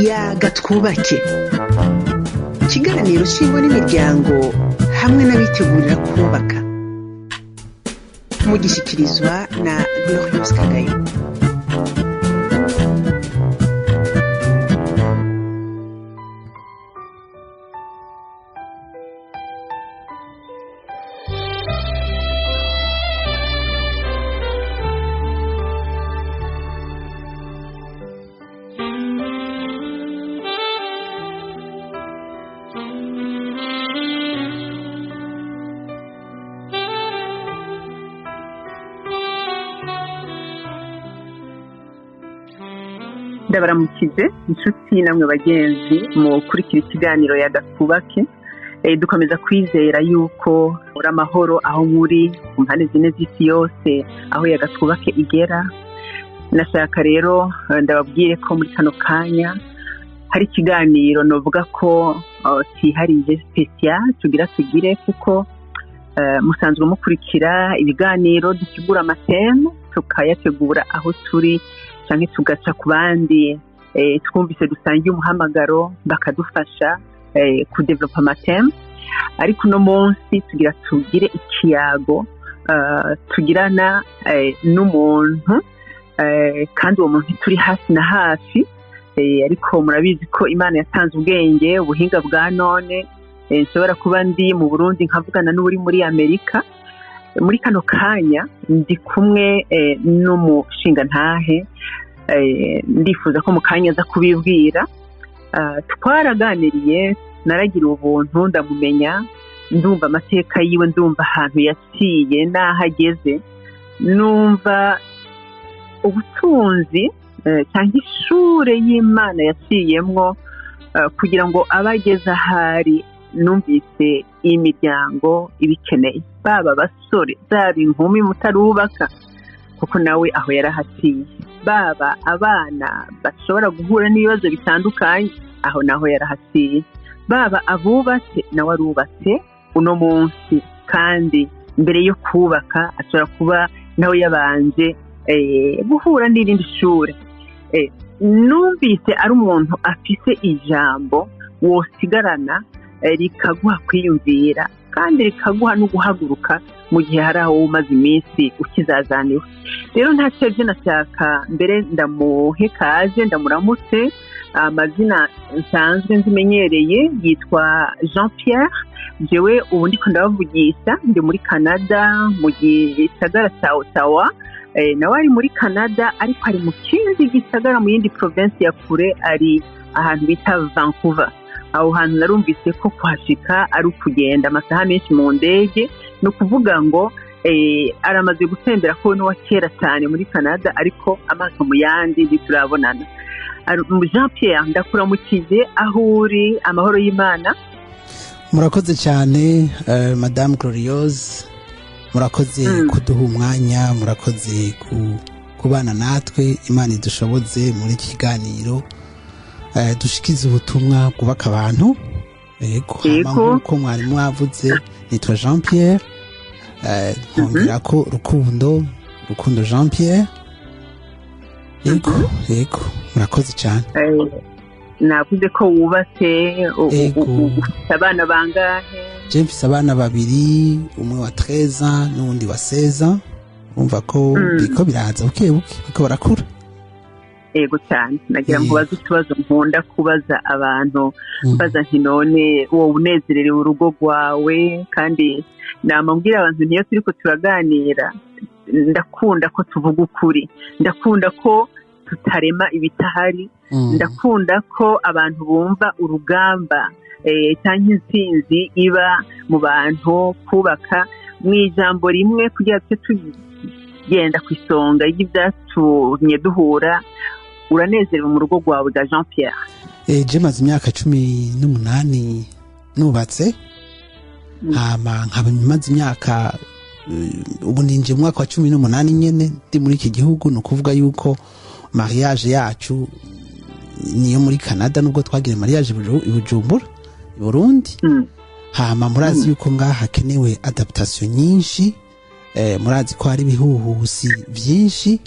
yaga twubake, ikiganiro cy'ingo n'imiryango hamwe n'abitegurira kubaka, mugishyikirizwa na Glorious Kagayo. Ndabaramukize inshuti namwe bagenzi mu kurikira ikiganiro yaga twubake. Dukomeza kwizera yuko uri amahoro aho muri ku mpande zine z'isi yose aho yaga twubake igera. Nashaka rero ndababwire ko muri kano kanya hari ikiganiro novuga ko cyihariye special tugire kuko musanzwe mukurikira ibiganiro dusigura amateme tukayategura aho turi cyangwa tugaca ku bandi twumvise dusangiye umuhamagaro bakadufasha kudevelopa amateme. Ariko uno munsi tugire ikiyago tugirana n'umuntu kandi uwo muntu turi hafi na hafi, ariko murabizi ko Imana yatanze ubwenge ubuhinga bwa none. Nshobora kuba ndi mu Burundi nkavugana n'uri muri Amerika. Muri kano kanya ndi kumwe n'umushinga ntahe, ndifuza ko mu kanya aza kubibwira. Twaraganiriye, naragira ubuntu ndamumenya, ndumva amateka yiwe, ndumva ahantu yaciye n'aho ageze, numva ubutunzi cyangwa ishure y'Imana yaciyemwo kugira ngo abageze ahari. Numvise imiryango ibikeneye, baba abasore baba inkumi mutarubaka kuko nawe aho yarahaciye, baba abana bashobora guhura n'ibibazo bitandukanye aho naho yarahaciye, baba abubatse nawe arubatse uno munsi, kandi mbere yo kubaka ashobora kuba nawe yabanje guhura n'irindi shure. Numvise ari umuntu afise ijambo wosigarana rikaguha kwiyumvira kandi rikaguha no guhaguruka mu gihe hari aho umaze iminsi ukizazaniwe. Rero ntacyo nashaka mbere ndamuhe kaze, ndamuramutse. Amazina nsanzwe nzimenyereye yitwa Jean Pierre. Jewe ubu ndiko ndabavugisha ndi muri Canada mu gisagara cya Ottawa. Nawe ari muri Canada ariko ari mu kindi gisagara mu yindi province ya kure, ari ahantu bita Vancouver. Aho hantu narumvise ko kuhashika ari ukugenda amasaha menshi mu ndege. No kuvuga ngo aramaze gutembera ko no wakera cyane muri Canada, ariko amaso mu yandi turabonana. Jean Pierre, ndakuramukije aho uri, amahoro y'Imana. Murakoze cyane Madame Glorious, murakoze kuduha umwanya, murakoze kubana natwe. Imana idushoboze muri iki kiganiro dushikiza ubutumwa bwubaka abantu. Yego, ko mwari mwavuze nitwa Jean Pierre, nkongera ko Rukundo Jean Pierre. Yego, murakoze cyane. Navuze ko wubatse, ufite abana bangahe? Je mfise abana babiri, umwe wa 13 n'undi wa 16. Umva ko biko biraza buke biko barakura. Ego cyane, nagira ngo baze ikibazo nkunda kubaza abantu, mbaza nti none wowe unezererewe urugo rwawe? Kandi namambwira abantu niyo turiko turaganira, ndakunda ko tuvuga ukuri, ndakunda ko tutarema ibitahari, ndakunda ko abantu bumva urugamba cyangwa intsinzi iba mu bantu kubaka mu ijambo rimwe, kugira ngo tugenda ku isonga y'ibyatumye duhura. Uranezerewe mu rugo rwawe ga Jean Pierre? Je maze imyaka 18 nubatse, hama nkaba maze imyaka ubu ninje mu mwaka wa 18 nyene ndi muri iki gihugu. No kuvuga yuko mariage yacu niyo muri Canada, nubwo twagira mariage i Bujumbura i Burundi. Hama murazi yuko ngaha hakenewe adaptation nyinshi, murazi ko hari ibihuhusi byinshi.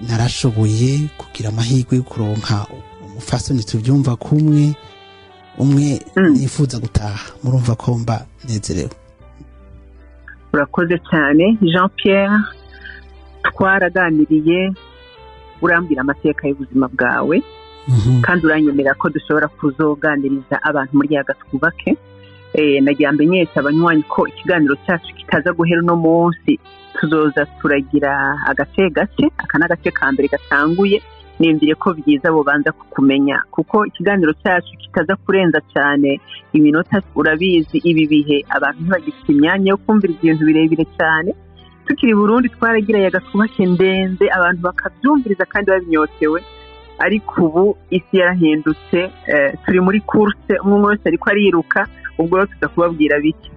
Narashoboye kugira amahirwe yo kuronka umufasoni tubyumva kumwe umwe yifuza gutaha murumva ko mba nezerewe. urakoze cyane Jean Pierre, twaraganiriye urambwira amateka y'ubuzima bwawe kandi uranyemera ko dushobora kuzoganiriza abantu muri yaga twubake. Nagira mbenyesha abanywanyi ko ikiganiro cyacu kitaza guhera uno munsi, tuzoza turagira agace aka n'agace ka mbere gatanguye. Nimvire ko byiza bo banza kukumenya kuko ikiganiro cyacu kitaza kurenza cyane iminota. Urabizi ibi bihe abantu ntibagifite imyanya yo kumvira ibintu birebire cyane. Tukiri Burundi twaragira yaga twubake ndende abantu bakabyumviriza kandi babinyotewe, ariko ubu isi yarahindutse. Turi muri course, umwe wese ariko ariruka, ubwo rero tudakubabwira bike.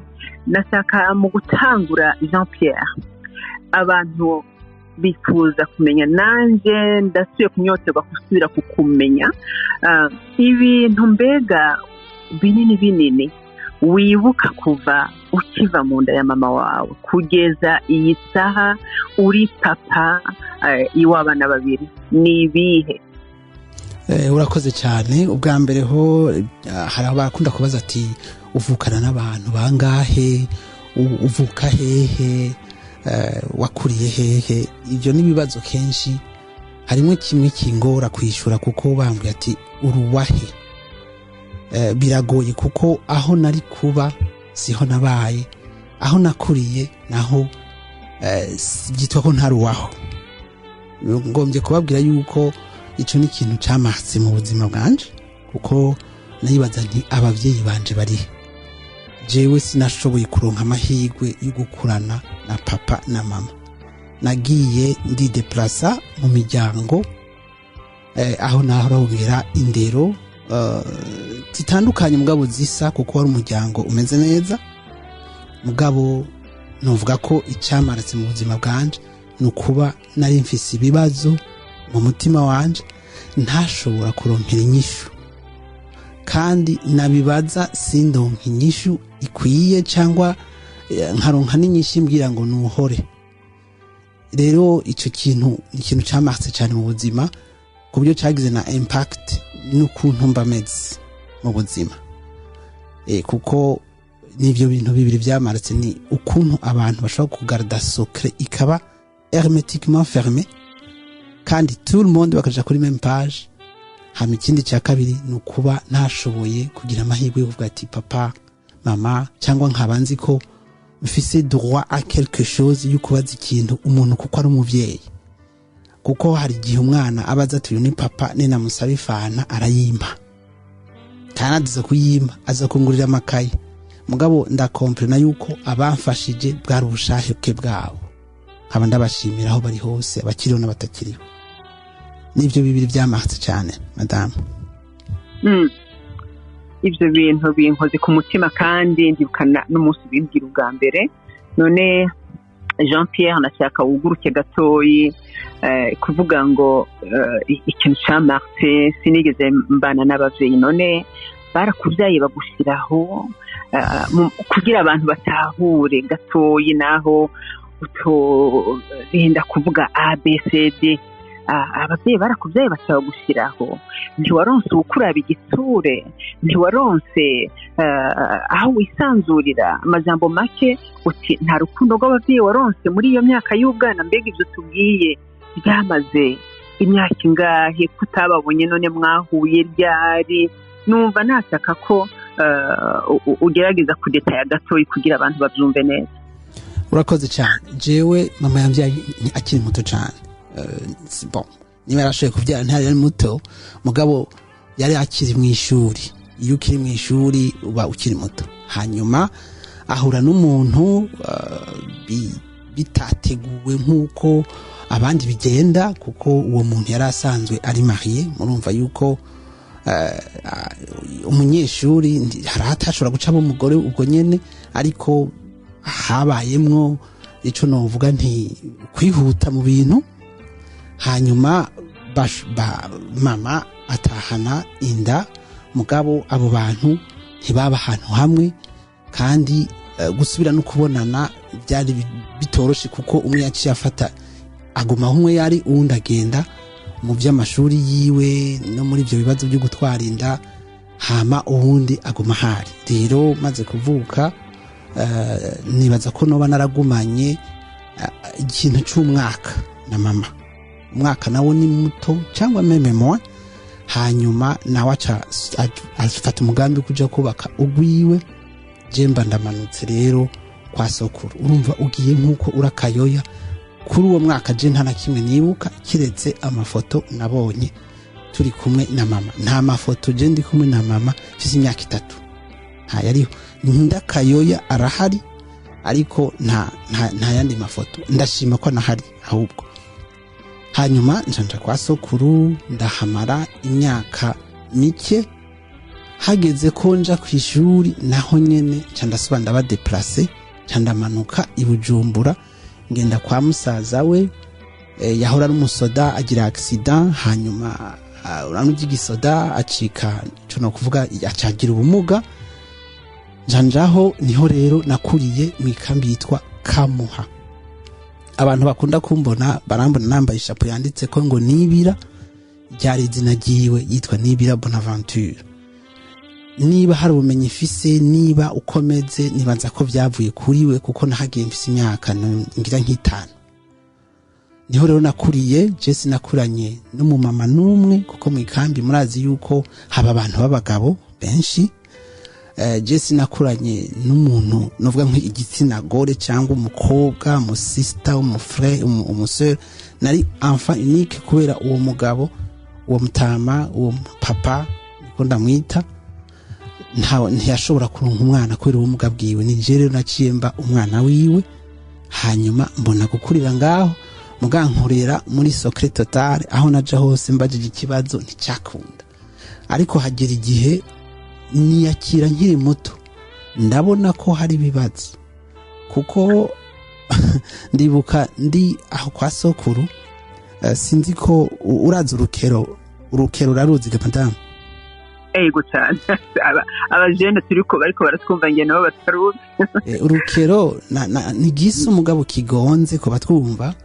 Nashaka mu gutangura Jean Pierre, abantu bifuza kumenya, nanje ndasuye kunyoterwa gusubira kukumenya ibintu mbega binini wibuka kuva ukiva mu nda ya mama wawe kugeza iyi saha uri papa iw'abana babiri, ni ibihe? Urakoze cyane. ubwa mbere ho hari abakunda kubaza ati uvukana n'abantu bangahe, uvuka hehe, wakuriye hehe. Ibyo n'ibibazo kenshi harimo kimwe kingora kwishura kuko bambwiye ati uruwahe. Biragoye kuko aho nari kuba siho nabaye, aho nakuriye naho gitwa ko ntaruwaho. Ngombye kubabwira yuko icyo ni ikintu cyamatse mu buzima bwanje kuko nayibaza nti ababyeyi banje bari jewe sinashoboye kuronka amahirwe yo gukurana na papa na mama. Nagiye ndi deplasa mu miryango aho narongera indero zitandukanye mugabo zisa kuko wari umuryango umeze neza. Mugabo novuga ko icyamaretse mu buzima bwanje ni ukuba nari mfise ibibazo mu mutima wanje ntashobora kuronkera inyishu, kandi nabibaza sindonka inyishu ikwiye cyangwa nkaronka n'inyishu imbwira ngo nuhore. Rero icyo kintu ni ikintu cyamaretse cyane mu buzima ku buryo cyagize na impact n'ukuntu mba meze mu buzima. Kuko n'ibyo bintu bibiri byamaretse ni ukuntu abantu bashobora kugarda secret ikaba hermétiquement fermée kandi tout le monde bakaja kuri même page. Hama ikindi cya kabiri ni ukuba ntashoboye kugira amahirwe yo kuvuga ati papa mama, cyangwa nkabanzi ko mfise droit à quelque chose yo kubaza ikintu umuntu kuko ari umuvyeyi. Kuko hari igihe umwana abaza ati ni papa nena musaba ifana arayimba, kandi aza kuyimba aza kungurira amakaye. Mugabo ndakomprena yuko abamfashije bwari ubushake bwabo, nkaba ndabashimira aho bari hose, abakiriho n'abatakiriho. Nibyo bibiri byamatse cyane madame. Ibyo bintu binkoze ku mutima kandi ndibukana n'umunsi bibwira ubwa mbere. None Jean Pierre, nashaka wuguruke gatoyi kuvuga ngo ikintu cyamatse sinigeze mbana n'abavyeyi. None barakuvyaye bagushyiraho kugira abantu batahure gatoyi, naho utorinda kuvuga ABCD. Abavyeyi barakuvyaye bashaka gushyiraho, ntiwaronse ukuraba igitsure, ntiwaronse aho wisanzurira. Amajambo make uti nta rukundo rw'abavyeyi waronse muri iyo myaka y'ubwana. Mbega ibyo tubwiye byamaze imyaka ingahe kutababonye? None mwahuye ryari? Numva nashaka ko ugerageza kudetaya gatoyi kugira abantu babyumve neza. Urakoze cyane. Jewe mama yambyaye akiri muto cyane. Bon, niba yarashoboye kubyara ntari ari muto, mugabo yari akiri mu ishuri. Iyo ukiri mu ishuri uba ukiri muto. Hanyuma ahura n'umuntu bitateguwe nk'uko abandi bigenda, kuko uwo muntu yari asanzwe ari marié. Murumva yuko umunyeshuri hari atashobora gucamo umugore ubwo nyene, ariko habayemwo ico novuga nti kwihuta mu bintu. Hanyuma mama atahana inda, mugabo abo bantu ntibaba ahantu hamwe, kandi gusubira no kubonana byari bitoroshe kuko umwe yaciye afata aguma umwe yari uwundi agenda. mu by'amashuri yiwe no muri ibyo bibazo byo gutwara inda, hama ubundi aguma hari. Rero maze kuvuka nibaza ko noba naragumanye ikintu cy'umwaka na mama. Umwaka nawo ni muto cyangwa mememo, hanyuma nawe afata umugambi kuja kubaka ugwiwe. Jemba ndamanutse rero kwa sokuru. Urumva ugiye nkuko urakayoya. Kuri uwo mwaka je nta na kimwe nibuka kiretse amafoto nabonye turi kumwe na mama. Nta mafoto je ndi kumwe na mama mfise imyaka 3. Yariho ndakayoya arahari, ariko nta yandi mafoto. Ndashima ko nahari ahubwo. Hanyuma njanja kwa sokuru ndahamara imyaka mike. Hageze ko nja kwishuri naho nyene candasuba ndaba deplacer, candamanuka i Bujumbura ngenda kwa musaza we. Yahora ari umusoda agira accident, hanyuma uranugira igisoda acika cyo kuvuga acagira ubumuga. Njanjaho niho rero nakuriye mu ikambi yitwa Kamuha. Abantu bakunda kumbona barambona nambaye ishapo yanditse ko ngo Nibira, ryari izina ryiwe, yitwa Nibira Bonaventure. Niba hari ubumenyi ifise, niba ukomeze, nibanza ko byavuye kuri we, kuko nahagiye mfise imyaka ngira nk'itanu. Niho rero nakuriye. Jesse nakuranye n'umumama numwe, kuko mu ikambi murazi yuko haba abantu b'abagabo benshi. Jesse nakuranye n'umuntu novuga nk'igitsina gore cyangwa umukobwa, mu sister, umufrère, umuseur. Nari enfant unique kubera uwo mugabo, uwo mutama, uwo papa niko ndamwita, ntiyashobora kuronka umwana kubera ubumuga bwiwe. Ni je rero naciye mba umwana wiwe. Hanyuma mbona gukurira ngaho mugankorera muri Secret Total, aho naja hose mbajije ikibazo nticyakunda. Ariko hagera igihe niyakira nkiri muto, ndabona ko hari ibibazo, kuko ndibuka ndi aho kwa sokuru. Sinzi ko uraza urukero uraruzi madame? Ego cyane. Abajene turiko bariko baratwumva nge nabo bataruzi. Urukero ni gisa umugabo kigonze ko batwumva,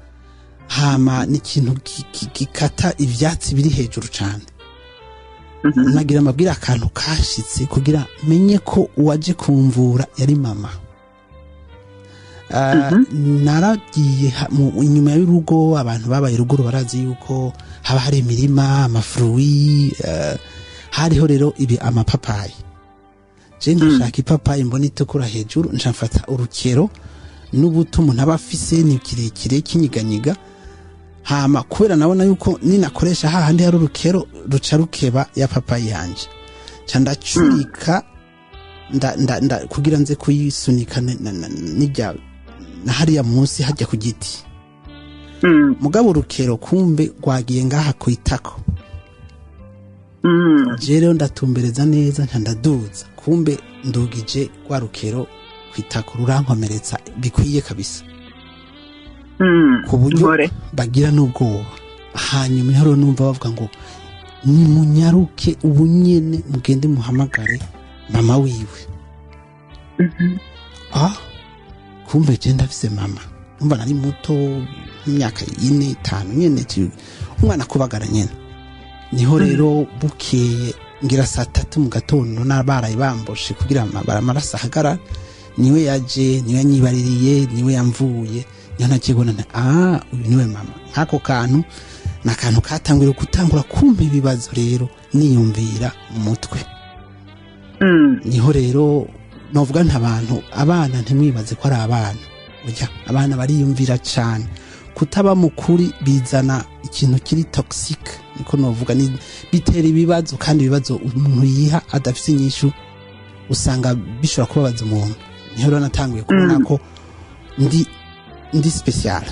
hama ni ikintu gikata ivyatsi biri hejuru cyane. Nagira amabwira akantu kashitse kugira menye ko uwaje kumvura yari mama. Naragiye inyuma y'urugo. Abantu babaye ruguru barazi yuko haba hari imirima, amafruwi. Hariho rero ibi amapapayi. Je ndashaka ipapayi mbona itukura hejuru, ncamfata urukero n'ubuto umuntu aba afise ni kirekire kinyiganyiga. Hama kubera nabona yuko ninakoresha hahandi hari urukero ruca rukeba ya papayi yanje, candacurika kugira nze kuyisunika nijya na hariya munsi hajya ku giti. Mugabo urukero kumbe rwagiye ngaha ku itako. Je rero ndatumbereza neza ndandaduza, kumbe ndugije rwa rukero ku itako rurankomeretsa bikwiye kabisa. Ku buryo bagira n'ubwoba. Hanyuma haro numva bavuga ngo ni munyaruke ubunyene mugende muhamagare mama wiwe. Kumbe je ndafise mama. Umva nari muto, imyaka 4 5 nyene, umwana kubagara nyene. Niho rero bukeye ngira saa 3 mu gatondo nabaraye bamboshe kugira baramarasa hagara. Niwe yaje, niwe yanyibaririye, niwe yamvuye. Yana kigona uyu niwe mama. Hako kantu nakantu katangwira gutangura kumpa ibibazo rero niyumvira mu mutwe. Niho rero novuga ntabantu abana ntimwibaze ko ari abana. Burya abana bariyumvira cyane. Kutaba mukuri bizana ikintu kiri toxic, niko novuga, ni bitera ibibazo, kandi ibibazo umuntu yiha adafise inyishu usanga bishobora kubabaza umuntu. Niho rero natanguye kubona ko ndi special.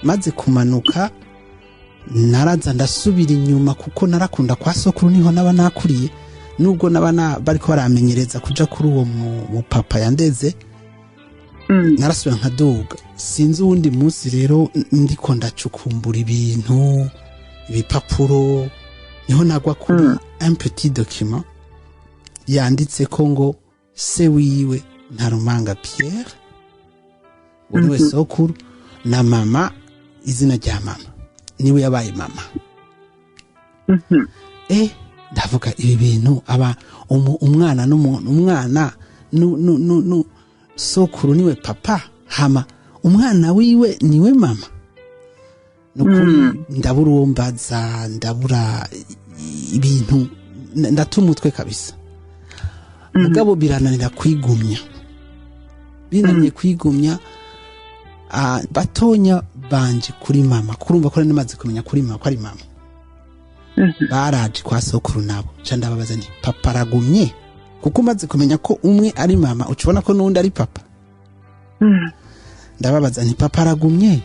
Maze kumanuka naraza ndasubira inyuma, kuko narakunda kwa sokuru, niho naba nakuriye. Nubwo naba bariko baramenyereza kuja kuri uwo mu papa yandeze, narasubira nkaduga. Sinzi uwundi munsi rero ndiko ndacukumbura ibintu, ibipapuro, niho nagwa kuri un petit document yanditse ko ngo se wiwe Ntarumanga Pierre, uniwe sokuru, na mama izina rya mama. niwe yabaye mama. Ndavuga ibi bintu aba umwana umwana sokuru niwe papa hama umwana wiwe niwe mama. Nukuri ndabura uwo mbaza, ndabura ibintu, ndatumutwe kabisa. Mugabo birananira kwigumya, binaniye kwigumya. Batonya banje kuri mama, kurumva ko namaze kumenya kuri mama ko ari mama. Baraje kwa sokuru nabo ca ndababaza nti papa aragumye, kuko umaze kumenya ko umwe ari mama ucibona ko n'undi ari papa. Ndababaza nti papa aragumye,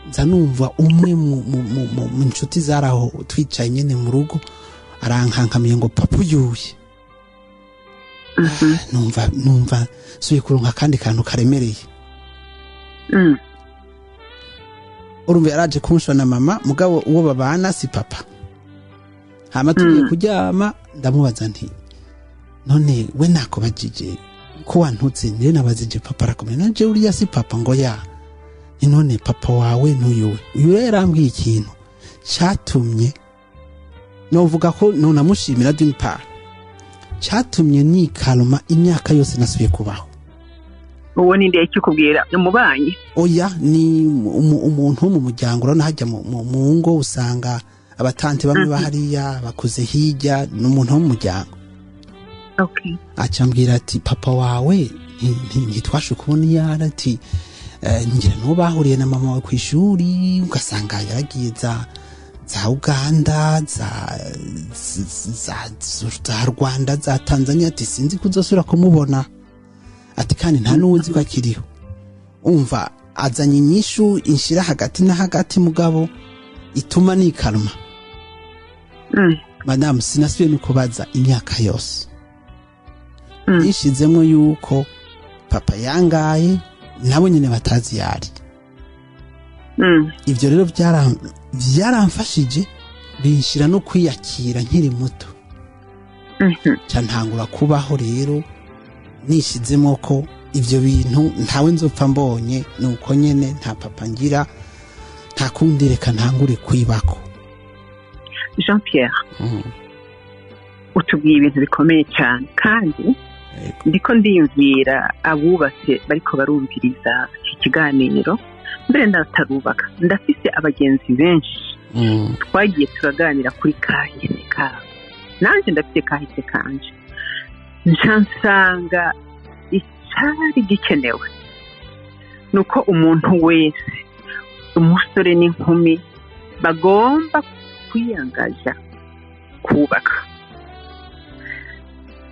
nza numva umwe mu nshuti zaraho twicaye nyene mu rugo arankankamiye ngo papa uyuye. Numva suye kuronka kandi kantu karemereye. Urumva yaraje kunshona mama, mugabo uwo babana si papa. Hama tugiye kuryama ndamubaza nti none we nakobajije ko wantutse nire nabazije papa arakomeye, nanje uriya si papa ngo ya. None papa wawe n'uyuwe. Uyu rero yarambwiye ikintu cyatumye novuga ko namushimira d'une part, cyatumye nikaluma imyaka yose nasubiye kubaho. Uwo ni ndiye kikubwira umubanyi? Oya, ni umuntu wo mu muryango. Urabona hajya mu ngo usanga abatante bamwe bahariya bakuze hirya, n'umuntu wo mu muryango. Okay. Acambwira ati papa wawe ntitwashe kubona iyara, ati ngira no bahuriye na mama wawe kw'ishuri ugasanga yaragiye za Uganda, za Rwanda, za Tanzania, ati sinzi kuzosura kumubona, ati kandi nta n'uzi ko akiriho. Umva azanye inyishu inshira hagati na hagati mugabo ituma nikaluma. Madame sinasubiye no kubaza imyaka yose. Nishizemo yuko papa yangaye nabo nyene batazi yari. Ivyo rero byaramfashije binshira no kwiyakira nkiri muto. Cyantangura kubaho rero nishizemo ko ivyo bintu ntawe nzopfa mbonye, nuko nyene nta papa ngira, nta kundi reka ntangure kwibako. Jean Pierre, utubwiye ibintu bikomeye cyane, kandi ndiko ndiyumvira abubatse bariko barumviriza iki kiganiro. Mbere ndatarubaka, ndafise abagenzi benshi twagiye turaganira kuri kahise kabo, nanje ndafise kahise kanje. Nsanga icyari gikenewe nuko umuntu wese, umusore n'inkumi, bagomba kwiyangaza kubaka,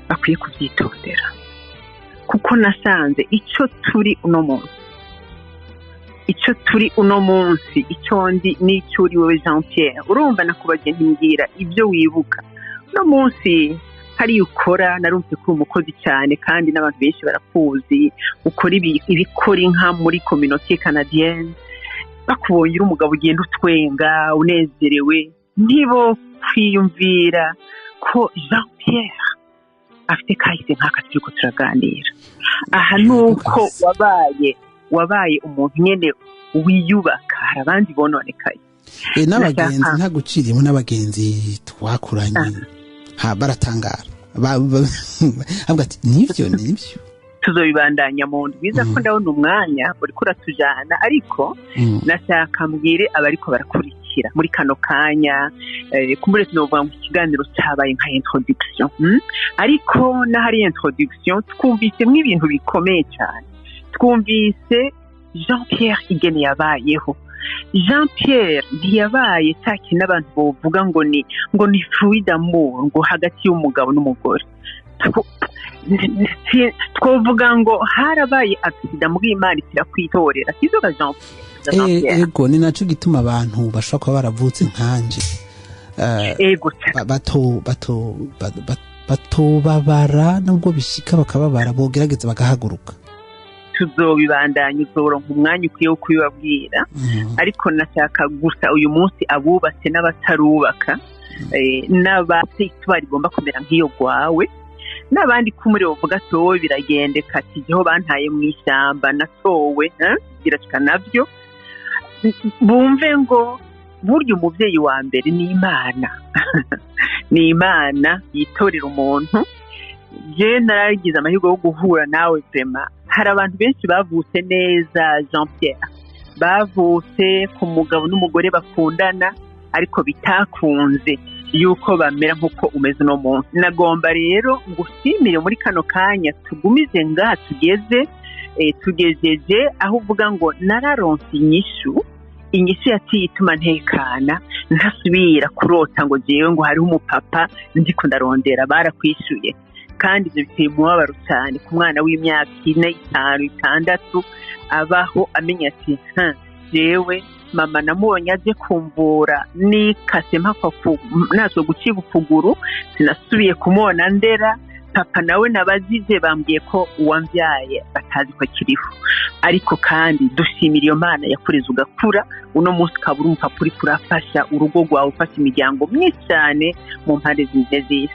bakwiye kubyitondera, kuko nasanze icyo turi uno munsi, icyo ndi n'icyo uri wowe Jean Pierre. Urumva nakubaje ntimbwira ibyo wibuka uno munsi hari ukora. Narumvise ko umukozi cyane kandi n'abantu benshi barakuzi, ukora ibikora inka muri communauté canadienne. Bakubonye uri umugabo ugenda utwenga unezerewe, ntibo kwiyumvira ko Jean Pierre afite kahise nk'aka turiko turaganira. Aha nuko wabaye umuntu nyene wiyubaka, hari abandi bononekaye. N'abagenzi ntaguciriyemo, n'abagenzi twakuranye baratangara, avuga ati nivyo tuzobibandanya mu ndwi biza ko ndabona umwanya uriko uratujana, ariko nashaka mbwire abariko barakurikira muri kano kanya, kumbure tunovuga ngo ikiganiro cyabaye nka introduction, ariko n'ahari introduction twumvise mw'ibintu bikomeye cyane. Twumvise Jean Pierre ingene yabayeho. Jean Pierre ntiyabaye cyaki n'abantu bovuga ngo ni fluide d'amour, ngo hagati y'umugabo n'umugore. Twovuga ngo harabaye accident muri Imana irakwitorera, sizo ga Jean Pierre. Ego ni naco gituma abantu bashobora kuba baravutse nkanje batobabara, nubwo bishika bakababara bogerageza bagahaguruka. Tuzobibandanya, uzoronka umwanya ukwiye wo kubibabwira, ariko nashaka gusa uyu munsi abubatse n'abatarubaka, n'abatse barigomba kumera nk'iyo gwawe, n'abandi kumure bavuga towe biragendeka, ati jeho bantaye mu ishyamba natowe birashika navyo, bumve ngo burya umubyeyi wa mbere ni Imana ni Imana yitorera umuntu. Je naragize amahirwe yo guhura nawe Vema, hari abantu benshi bavutse neza Jean Pierre, bavutse ku mugabo n'umugore bakundana ariko bitakunze yuko bamera nk'uko umeze uno munsi. Nagomba rero ngushimire muri kano kanya tugumize ngaha tugeze, tugejeje aho uvuga ngo nararonse inyishu yaciye ituma ntekana ntasubira kurota ngo jewe ngo hariho umupapa ndiko ndarondera. Barakwishuye kandi ibyo biteye umubabaro cyane ku mwana w'imyaka 4, 5, 6 abaho amenya ati jewe mama namubonye aje kumvura nikase mpaka natwe guciba ukuguru, sinasubiye kumubona ndera. Papa nawe nabazize bambwiye ko uwambyaye batazi ko kiriho, ariko kandi dushimira iyo Mana yakureze ugakura uno munsi kabura umupapa uri kurafasha urugo rwawe, ufasha imiryango myinshi cyane mu mpande z'isi.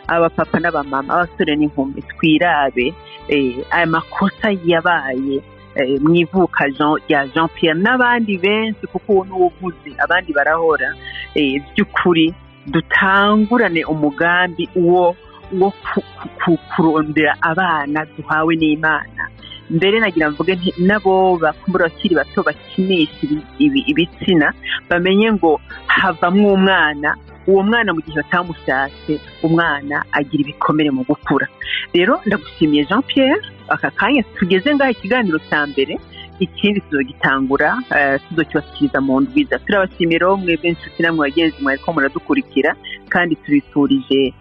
Abapapa n'abamama, abasore n'inkumi, twirabe aya makosa yabaye mwivuka rya Jean Pierre n'abandi benshi, kuko uwo n'uvuze abandi barahora. By'ukuri dutangurane umugambi wo kurondera abana duhawe n'Imana. Mbere nagira mvuge nti nabo bakumbura bakiri bato bakinisha ibitsina bamenye ngo havamwo umwana, uwo mwana mu gihe batamushatse umwana agira ibikomere mu gukura. Rero ndagushimiye Jean Pierre, aka kanya tugeze ngaho ikiganiro cya mbere, ikindi tuzogitangura tuzokibashyikiriza mu ndwiza. Turabashimira mwebwe inshuti namwe bagenzi mwariko muradukurikira, kandi tubifurije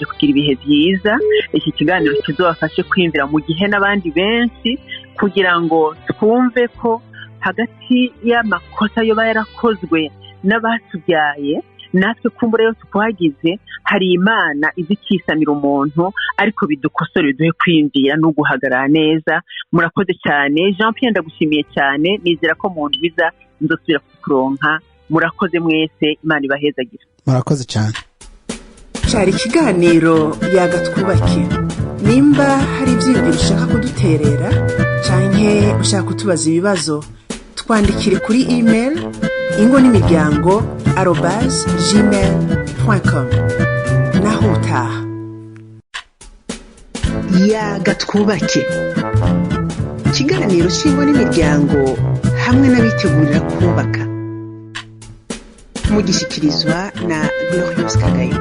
kugira ibihe byiza. Iki kiganiro kizobafashe kwiyumvira mu gihe n'abandi benshi, kugira ngo twumve ko hagati y'amakosa yoba yarakozwe n'abatubyaye natwe kumbura yo twagize hari Imana izikisamira umuntu, ariko bidukosore duhe kwiyumvira no guhagarara neza. Murakoze cyane Jean Pierre, ndagushimiye cyane, nizera ko mu ndwiza nzosubira kukuronka. Murakoze mwese, Imana ibahezagira. Murakoze cyane. Cari ikiganiro Yaga Twubake. Nimba hari ivyiyumviro ushaka kuduterera canke ushaka kutubaza ibibazo, twandikire kuri email ingo-n'imiryango@gmail.com. Naho utaha. Yaga Twubake, ikiganiro cy'ingo n'imiryango hamwe n'abitegurira kubaka, mugishikirizwa na Glorious Kagayo.